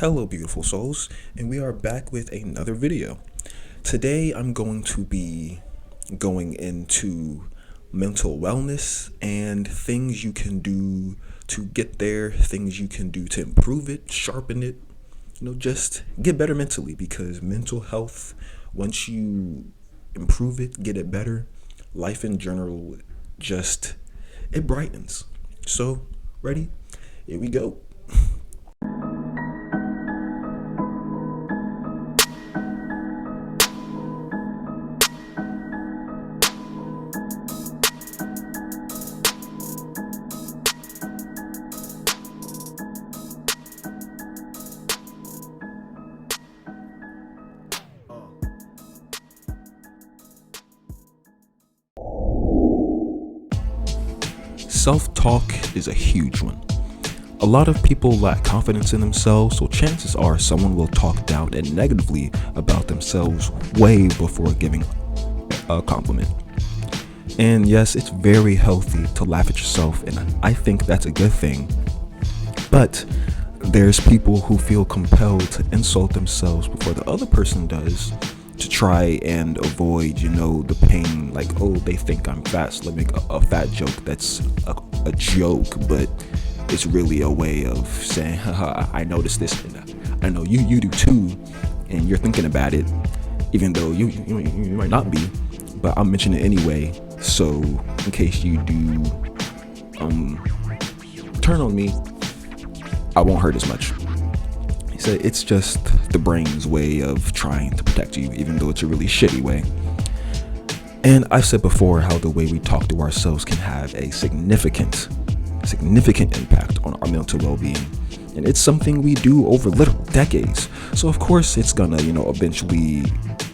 Hello, beautiful souls, and we are back with another video. Today, I'm going to be going into mental wellness and things you can do to get there, things you can do to improve it, sharpen it, just get better mentally, because mental health, once you improve it, get it better, life in general just it brightens. So, ready? Here we go. Self-talk is a huge one. A lot of people lack confidence in themselves, so chances are someone will talk down and negatively about themselves way before giving a compliment. And yes, it's very healthy to laugh at yourself, and I think that's a good thing. But there's people who feel compelled to insult themselves before the other person does, to try and avoid, the pain. Like, oh, they think I'm fat, so let me make a fat joke that's a joke, but it's really a way of saying, haha, I noticed this, and I know you do too, and you're thinking about it, even though you might not be, but I'll mention it anyway, so in case you do turn on me, I won't hurt as much. So it's just the brain's way of trying to protect you, even though it's a really shitty way. And I've said before how the way we talk to ourselves can have a significant impact on our mental well-being. And it's something we do over literal decades. So of course it's gonna, eventually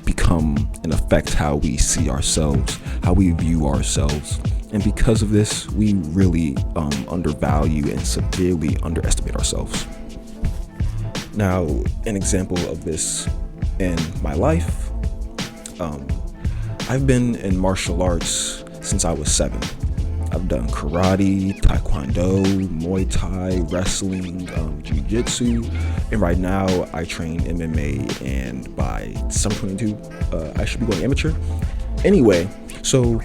become and affect how we see ourselves, how we view ourselves. And because of this, we really undervalue and severely underestimate ourselves. Now, an example of this in my life, I've been in martial arts since I was 7. I've done karate, taekwondo, Muay Thai, wrestling, jiu-jitsu, and right now I train MMA, and by summer 22, I should be going amateur. Anyway, so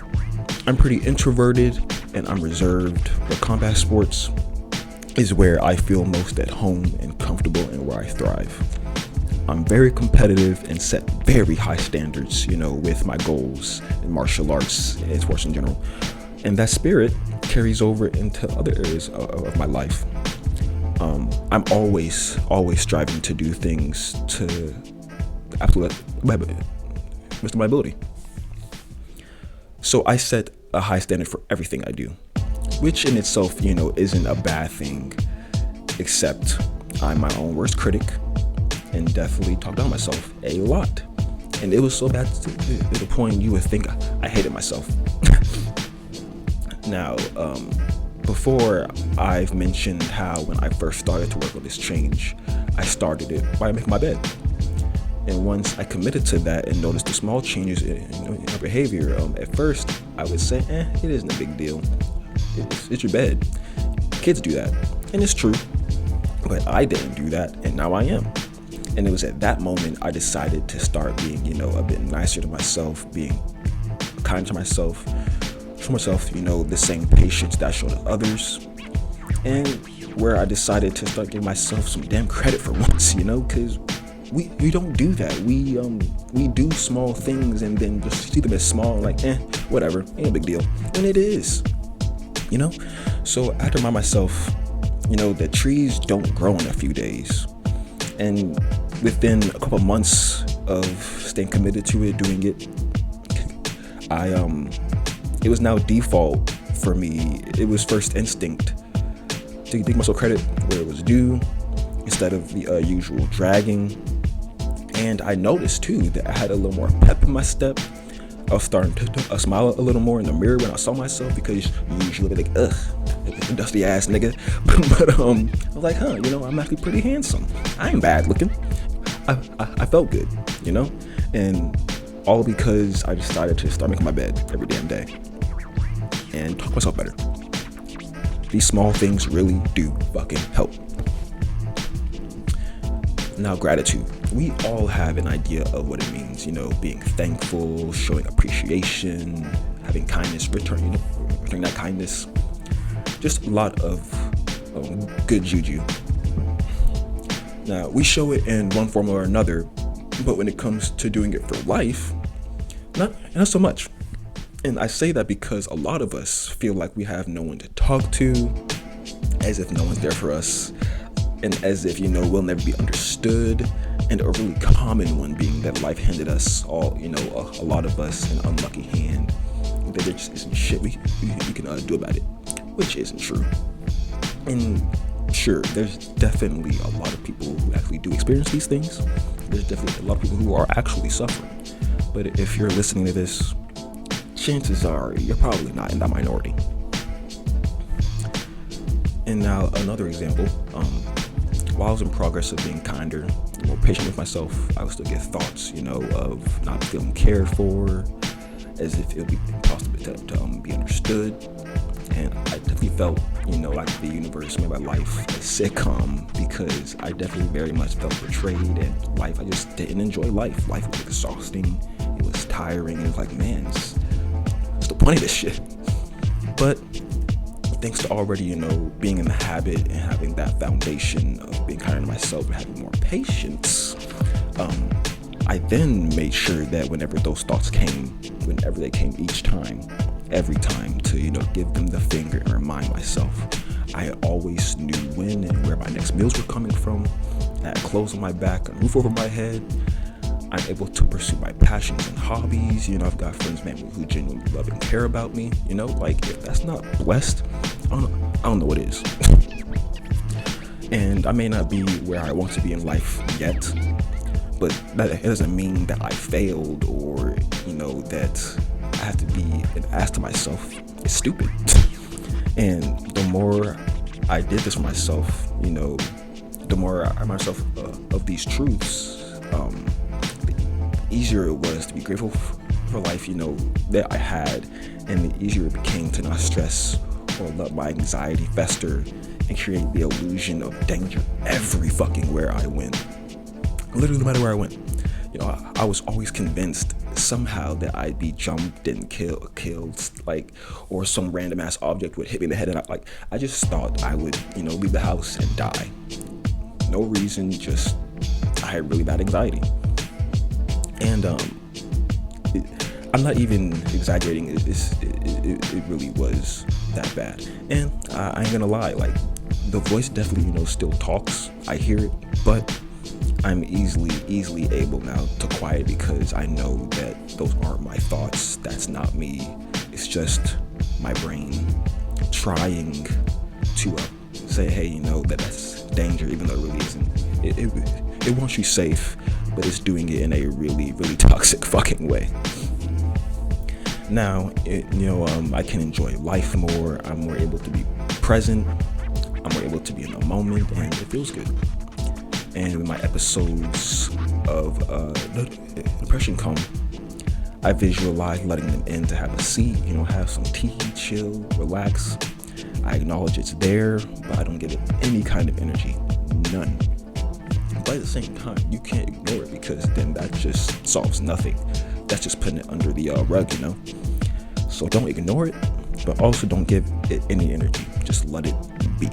I'm pretty introverted and I'm reserved, but combat sports is where I feel most at home and comfortable and where I thrive. I'm very competitive and set very high standards, with my goals in martial arts and sports in general. And that spirit carries over into other areas of my life. I'm always striving to do things to the absolute best of my ability. So I set a high standard for everything I do, which in itself, isn't a bad thing, except I'm my own worst critic and definitely talk down myself a lot. And it was so bad to the point you would think I hated myself. Now, before, I've mentioned how when I first started to work on this change, I started it by making my bed. And once I committed to that and noticed the small changes in my behavior, at first I would say, it isn't a big deal. It's your bed. Kids do that. And it's true. But I didn't do that, and now I am. And it was at that moment I decided to start being, a bit nicer to myself, being kind to myself, show myself, the same patience that I show to others. And where I decided to start giving myself some damn credit for once, because we don't do that. We do small things and then just see them as small, like, whatever, ain't a big deal. And it is, So I had to remind myself, that trees don't grow in a few days. And within a couple of months of staying committed to it, doing it, it was now default for me. It was first instinct to give myself credit where it was due instead of the usual dragging. And I noticed too that I had a little more pep in my step. I was starting to smile a little more in the mirror when I saw myself, because usually I'd be like, ugh, dusty ass nigga. But I was like, I'm actually pretty handsome. I ain't bad looking. I felt good, and all because I decided to start making my bed every damn day and talk myself better. These small things really do fucking help. Now, gratitude. We all have an idea of what it means, being thankful, showing appreciation, having kindness, returning that kindness. Just a lot of good juju. Now, we show it in one form or another, but when it comes to doing it for life, not so much. And I say that because a lot of us feel like we have no one to talk to, as if no one's there for us, and as if, we'll never be understood. And a really common one being that life handed us all, a lot of us, an unlucky hand, that there just isn't shit we can do about it, which isn't true. And sure, there's definitely a lot of people who actually do experience these things. There's definitely a lot of people who are actually suffering. But if you're listening to this, chances are you're probably not in that minority. And now another example, while I was in progress of being kinder, more patient with myself, I would still get thoughts, of not feeling cared for, as if it would be impossible to be understood. And I definitely felt, like the universe made my life a sitcom, because I definitely very much felt betrayed, and life, I just didn't enjoy life. Life was exhausting, it was tiring, and it was like, man, what's the point of this shit? But thanks to already, being in the habit and having that foundation of being kinder to myself and having more patience, I then made sure that whenever those thoughts came, whenever they came every time to, give them the finger and remind myself, I always knew when and where my next meals were coming from. I had clothes on my back, a roof over my head. I'm able to pursue my passions and hobbies. I've got friends, man, who genuinely love and care about me. Like, if that's not blessed, I don't know what is. And I may not be where I want to be in life yet, but that doesn't mean that I failed, or, that I have to be an ass to myself. It's stupid. And the more I did this for myself, the more I remind myself of these truths, the easier it was to be grateful for life, that I had, and the easier it became to not stress or let my anxiety fester and create the illusion of danger every fucking where I went. Literally, no matter where I went. I was always convinced somehow that I'd be jumped and killed, like, or some random ass object would hit me in the head, and I just thought I would, leave the house and die. No reason, just I had really bad anxiety. And I'm not even exaggerating. It really was that bad. And I ain't gonna lie, like, the voice definitely, still talks. I hear it, but I'm easily able now to quiet it, because I know that those aren't my thoughts. That's not me. It's just my brain trying to say, hey, that's danger, even though it really isn't. It wants you safe, but it's doing it in a really, really toxic fucking way. Now, I can enjoy life more. I'm more able to be present. I'm more able to be in the moment, and it feels good. And when my episodes of depression come, I visualize letting them in, to have a seat, have some tea, chill, relax. I acknowledge it's there, but I don't give it any kind of energy, none. But at the same time, you can't ignore it, because then that just solves nothing. That's just putting it under the rug, So don't ignore it, but also don't give it any energy. Just let it be.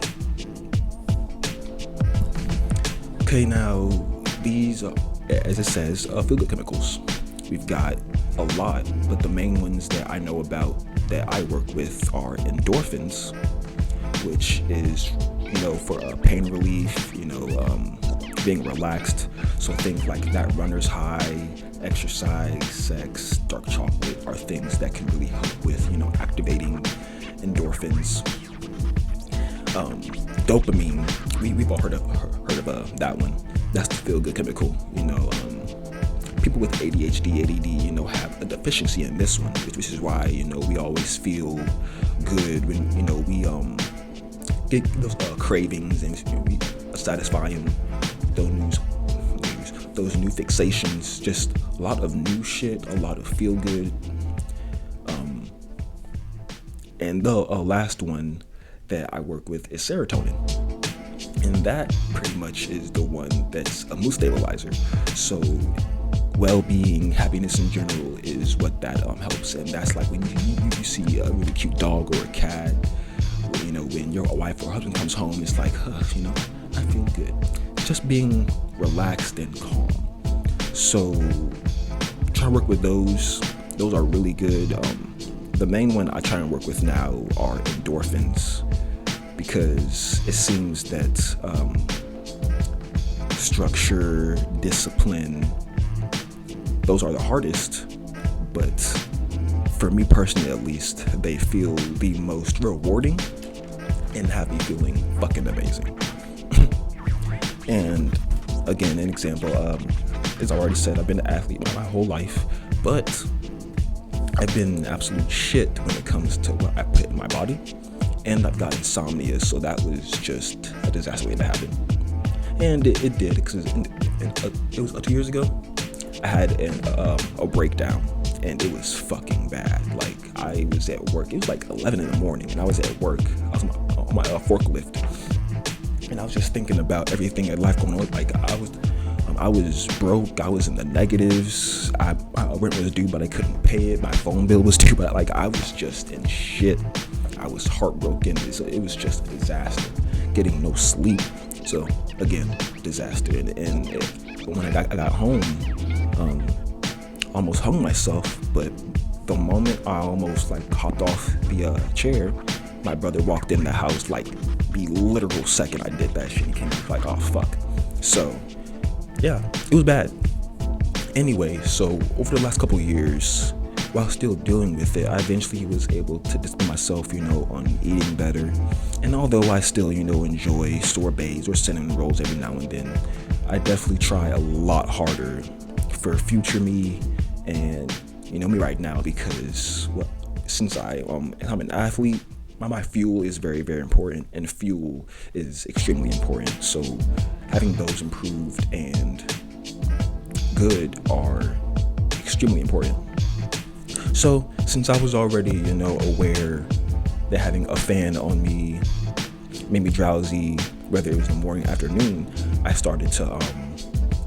Okay, now these, as it says, feel-good chemicals. We've got a lot, but the main ones that I know about that I work with are endorphins, which is, for pain relief, being relaxed. So things like that runner's high, exercise, sex, dark chocolate are things that can really help with, activating endorphins. Dopamine, we've all heard of that one. That's the feel-good chemical. People with ADHD, ADD, have a deficiency in this one, which is why, we always feel good when, we get those cravings, and we satisfy them. Those new fixations, just a lot of new shit, a lot of feel-good. And the last one that I work with is serotonin. And that pretty much is the one that's a mood stabilizer. So well-being, happiness in general is what that helps. And that's like when you see a really cute dog or a cat, when your wife or husband comes home, it's like, I feel good. Just being relaxed and calm. So try to work with those. Those are really good. The main one I try and work with now are endorphins, because it seems that structure, discipline, those are the hardest, but for me personally at least, they feel the most rewarding and have me feeling fucking amazing. And again, an example, as I already said, I've been an athlete my whole life, but I've been absolute shit when it comes to what I put in my body, and I've got insomnia, so that was just a disaster waiting to happen. And it did, because it was 2 years ago. I had a breakdown, and it was fucking bad. Like, I was at work. It was like 11 in the morning, and I was at work. I was on my forklift, and I was just thinking about everything in life going on. Like, I was broke. I was in the negatives. I rent was due, but I couldn't pay it. My phone bill was due, but I was just in shit. I was heartbroken. It was just a disaster. Getting no sleep. So again, disaster. And when I got home, almost hung myself. But the moment I almost hopped off the chair, my brother walked in the house, like the literal second I did that shit. He came like, oh fuck. So yeah, it was bad. Anyway, so over the last couple of years, while still dealing with it, I eventually was able to discipline myself, on eating better. And although I still, enjoy sorbets or cinnamon rolls every now and then, I definitely try a lot harder for future me and, me right now, because since I'm an athlete, my fuel is very, very important, and fuel is extremely important. So having those improved and good are extremely important. So since I was already, aware that having a fan on me made me drowsy, whether it was in the morning, afternoon, I started to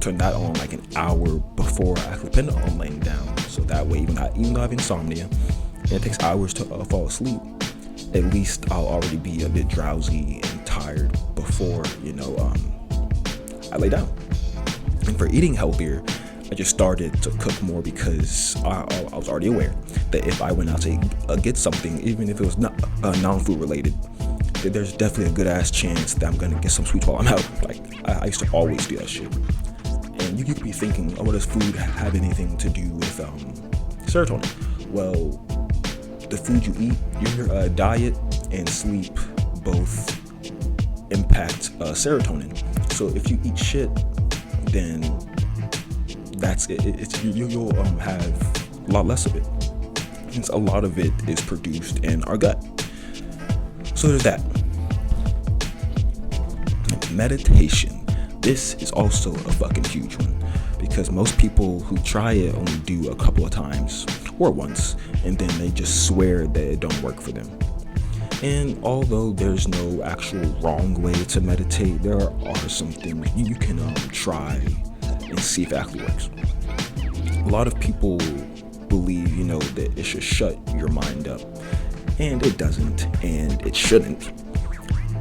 turn that on like an hour before I actually plan on laying down. So that way, even though I have insomnia and it takes hours to fall asleep, at least I'll already be a bit drowsy and tired before, I lay down. And for eating healthier, I just started to cook more, because I was already aware that if I went out to get something, even if it was not non-food related, that there's definitely a good ass chance that I'm gonna get some sweets while I'm out. Like, I used to always do that shit. And you could be thinking, oh, what does food have anything to do with serotonin? Well, the food you eat, your diet and sleep both impact serotonin. So if you eat shit, then that's it. You'll have a lot less of it, since a lot of it is produced in our gut. So there's that. Meditation. This is also a fucking huge one, because most people who try it only do a couple of times or once, and then they just swear that it don't work for them. And although there's no actual wrong way to meditate, there are some things you can try and see if it actually works. A lot of people believe, that it should shut your mind up, and it doesn't, and it shouldn't.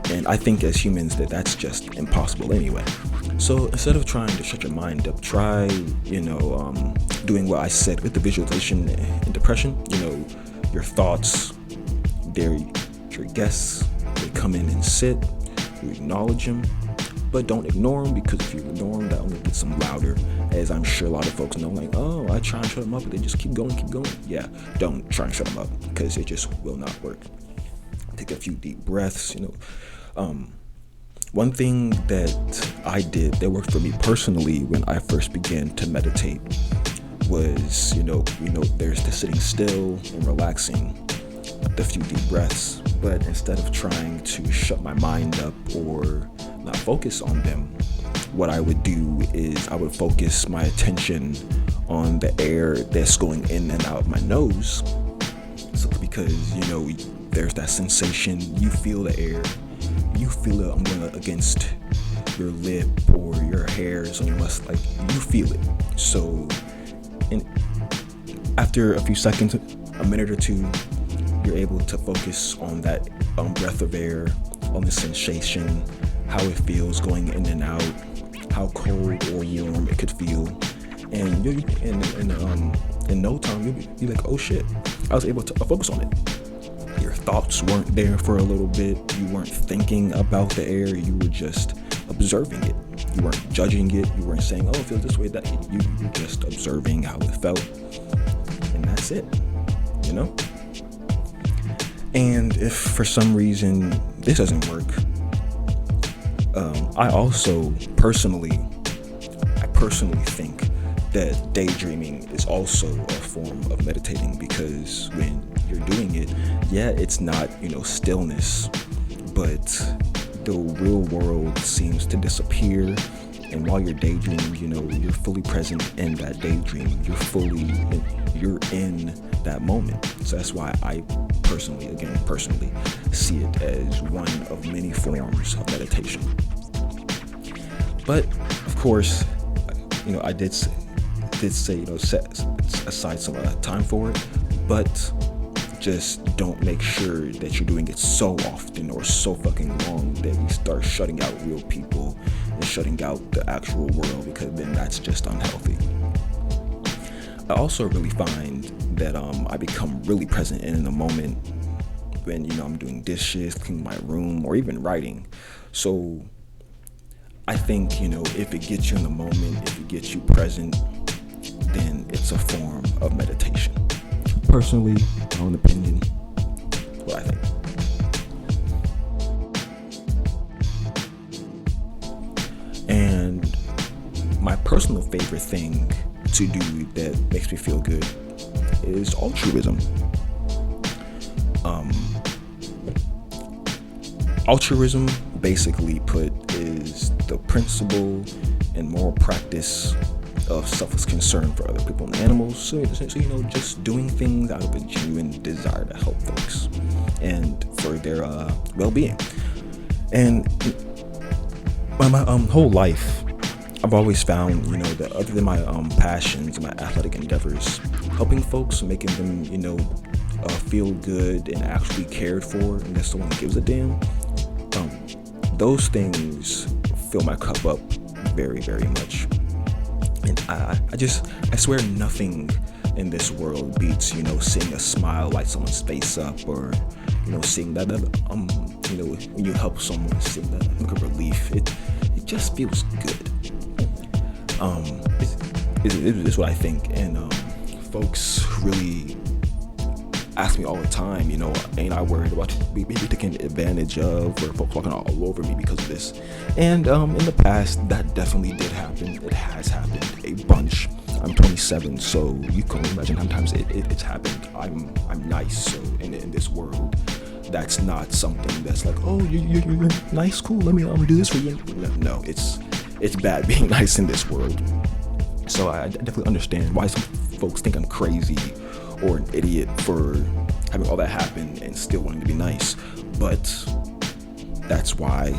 And I think as humans that's just impossible anyway. So instead of trying to shut your mind up, try, doing what I said with the visualization and depression. Your thoughts, they're your guests. They come in and sit. You acknowledge them, but don't ignore them, because if you ignore them, that only gets them louder. As I'm sure a lot of folks know, like, oh, I try and shut them up, but they just keep going. Yeah, don't try and shut them up, because it just will not work. Take a few deep breaths. One thing that I did that worked for me personally when I first began to meditate was, there's the sitting still and relaxing, the few deep breaths. But instead of trying to shut my mind up or not focus on them, what I would do is I would focus my attention on the air that's going in and out of my nose. So because, there's that sensation, you feel the air, you feel it going against your lip or your hairs on your muscle, like you feel it. So after a few seconds, a minute or two, you're able to focus on that breath of air, on the sensation, how it feels going in and out, how cold or warm it could feel, and in no time you'll be like, oh shit, I was able to focus on it. Your thoughts weren't there for a little bit. You weren't thinking about the air. You were just observing it. You weren't judging it. You weren't saying, oh, it feels this way. That you were just observing how it felt, and that's it. You know. And if for some reason this doesn't work, I personally think that daydreaming is also a form of meditating, because when you're doing it, yeah, it's not, stillness, but the real world seems to disappear. And while you're daydreaming, you're fully present in that daydream. You're in that moment. So that's why I personally see it as one of many forms of meditation. But of course, I did say, set aside some time for it, but just don't make sure that you're doing it so often or so fucking long that you start shutting out real people and shutting out the actual world, because then that's just unhealthy. I also really find that I become really present in the moment when I'm doing dishes, cleaning my room, or even writing. So I think if it gets you in the moment, if it gets you present, then it's a form of meditation. Personally, my own opinion, what I think. And my personal favorite thing to do that makes me feel good is altruism. Altruism, basically put, is the principle and moral practice of selfless concern for other people and animals. So just doing things out of a genuine desire to help folks and for their well-being. And my whole life, I've always found, that other than my passions, my athletic endeavors, helping folks, making them, feel good and actually cared for, and that someone gives a damn, those things fill my cup up very, very much. And I swear nothing in this world beats, seeing a smile light someone's face up, or, seeing that, when you help someone, seeing that look of relief, it just feels good. It's what I think. And folks really ask me all the time, ain't I worried about me taken advantage of, or folks walking all over me because of this? And in the past, that definitely did happen. It has happened a bunch. I'm 27, so you can imagine how many times it's happened. I'm nice, so in this world, that's not something that's like, oh, you're nice, cool, let me do this for you. No, it's bad being nice in this world. So I definitely understand why some folks think I'm crazy or an idiot for having all that happen and still wanting to be nice. But that's why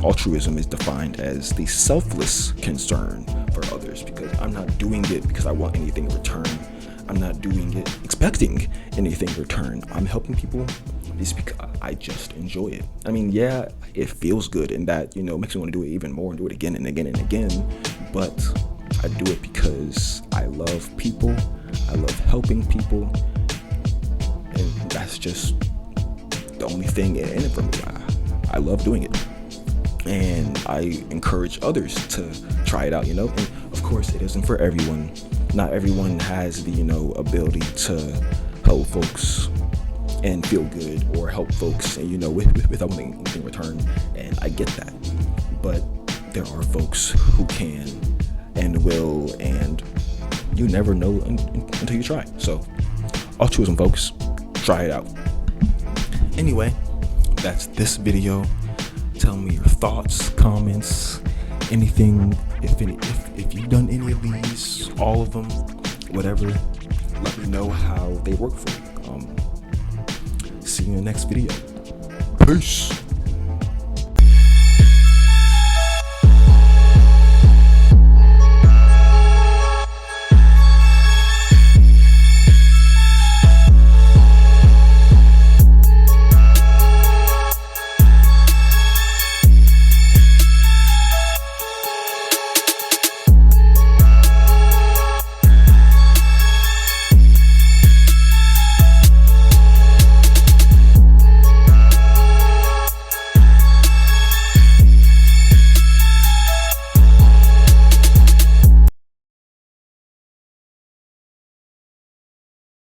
altruism is defined as the selfless concern for others, because I'm not doing it because I want anything in return. I'm not doing it expecting anything in return. I'm helping people just because I just enjoy it. I mean, yeah, it feels good, and that, makes me want to do it even more and do it again and again and again. But I do it because I love people. I love helping people, and that's just the only thing in it for me. I love doing it, and I encourage others to try it out. And of course, it isn't for everyone. Not everyone has the ability to help folks and feel good, or help folks and without wanting anything in return. And I get that, but there are folks who can and will, and you never know until you try. So altruism, folks, try it out. Anyway, that's this video. Tell me your thoughts, comments, anything, if you've done any of these, all of them, whatever, let me know how they work for you. See you in the next video. Peace.